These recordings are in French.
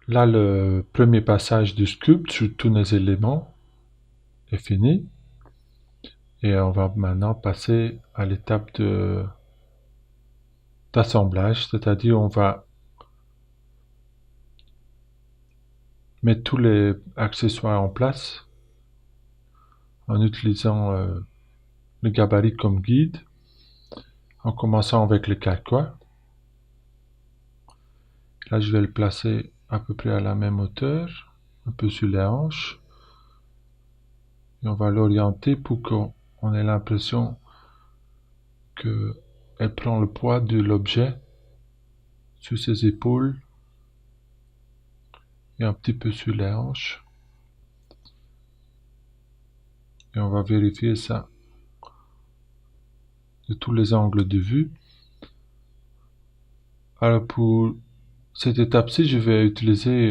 Là, le premier passage du sculpt sur tous nos éléments est fini. Et on va maintenant passer à l'étape d'assemblage, c'est-à-dire on va mettre tous les accessoires en place en utilisant le gabarit comme guide, en commençant avec le carquois. Là, je vais le placer à peu près à la même hauteur, un peu sur les hanches. Et on va l'orienter pour qu'on ait l'impression qu'elle prend le poids de l'objet sur ses épaules et un petit peu sur les hanches. Et on va vérifier ça de tous les angles de vue. Alors pour cette étape-ci, je vais utiliser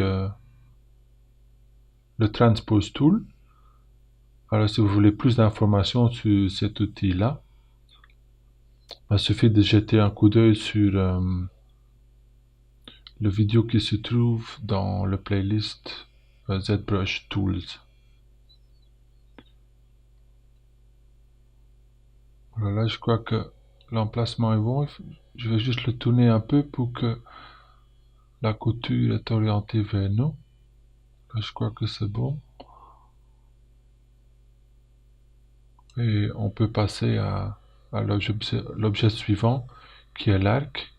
le Transpose Tool. Alors si vous voulez plus d'informations sur cet outil-là, il suffit de jeter un coup d'œil sur le vidéo qui se trouve dans le playlist ZBrush Tools. Voilà, je crois que l'emplacement est bon. Je vais juste le tourner un peu pour que la couture est orientée vers nous. Là, je crois que c'est bon. Et on peut passer à l'objet suivant, qui est l'arc.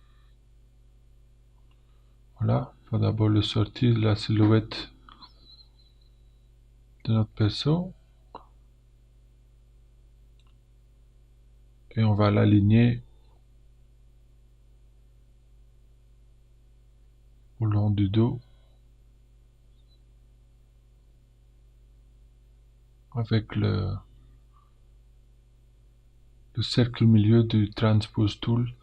Voilà, il faut d'abord le sortir de la silhouette de notre perso. Et on va l'aligner au long du dos avec le cercle au milieu du Transpose Tool.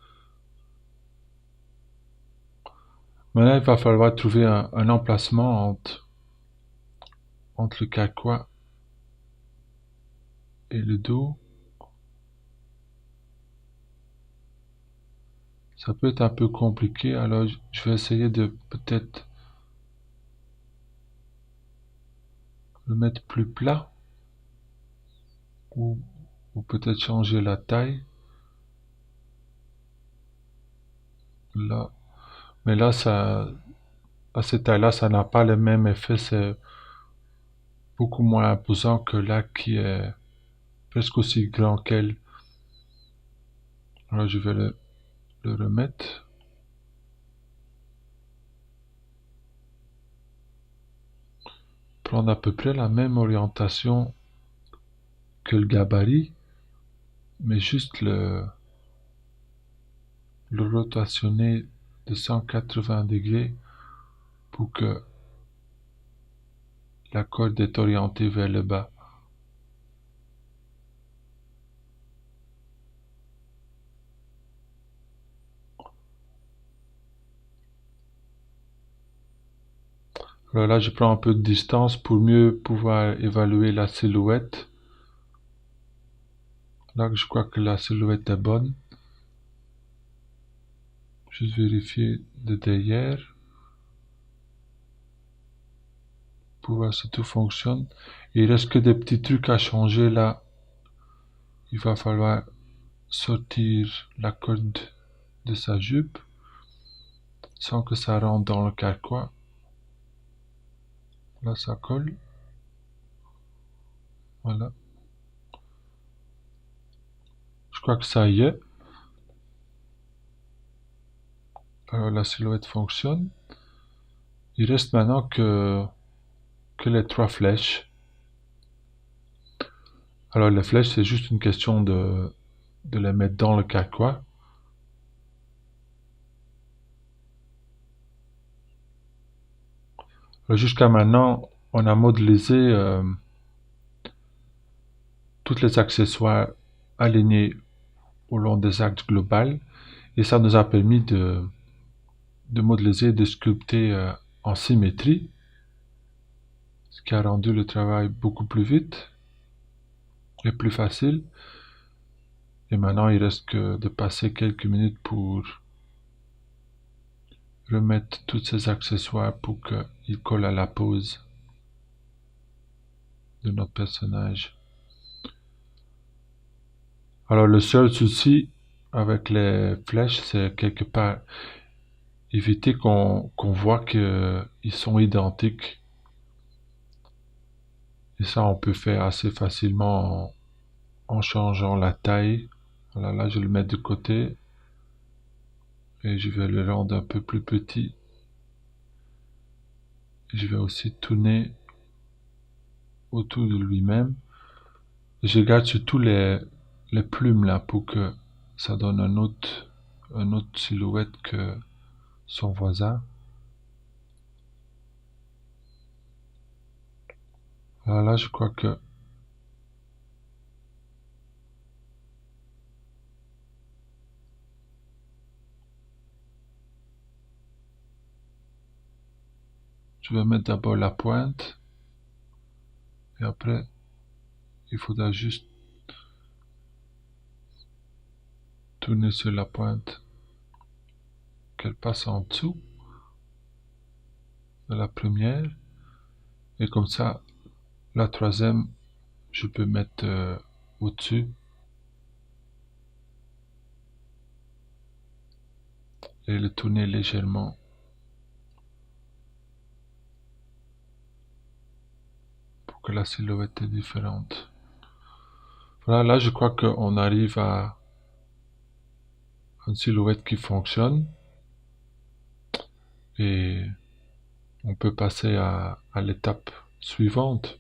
Maintenant, il va falloir trouver un emplacement entre le carquois et le dos. Ça peut être un peu compliqué, alors je vais essayer de peut-être le mettre plus plat ou, ou peut-être changer la taille. Là. Mais là, à cette taille-là, ça n'a pas le même effet, c'est beaucoup moins imposant que là qui est presque aussi grand qu'elle. Alors je vais le remettre. Prendre à peu près la même orientation que le gabarit, mais juste le rotationner de 180 degrés pour que la corde est orientée vers le bas. Alors là, je prends un peu de distance pour mieux pouvoir évaluer la silhouette. Là, je crois que la silhouette est bonne. Juste vérifier de derrière pour voir si tout fonctionne. Il reste que des petits trucs à changer là. Il va falloir sortir la corde de sa jupe sans que ça rentre dans le carquois. Là, ça colle. Voilà. Je crois que ça y est. Alors la silhouette fonctionne. Il reste maintenant que les trois flèches. Alors les flèches, c'est juste une question de les mettre dans le carquois. Jusqu'à maintenant, on a modélisé tous les accessoires alignés au long des axes globaux et ça nous a permis de modéliser, de sculpter en symétrie, ce qui a rendu le travail beaucoup plus vite et plus facile. Et maintenant, il reste que de passer quelques minutes pour remettre tous ces accessoires pour qu'ils collent à la pose de notre personnage. Alors le seul souci avec les flèches, c'est quelque part éviter qu'on voit qu'ils sont identiques. Et ça, on peut faire assez facilement en changeant la taille. Voilà, là, je vais le mettre de côté et je vais le rendre un peu plus petit. Je vais aussi tourner autour de lui-même. Je garde surtout les plumes là pour que ça donne un autre silhouette que son voisin. Voilà, là, je crois que je vais mettre d'abord la pointe et après, il faudra juste tourner sur la pointe, qu'elle passe en dessous de la première. Et comme ça, la troisième, je peux mettre au-dessus et le tourner légèrement pour que la silhouette est différente. Voilà, là je crois qu'on arrive à une silhouette qui fonctionne et on peut passer à l'étape suivante.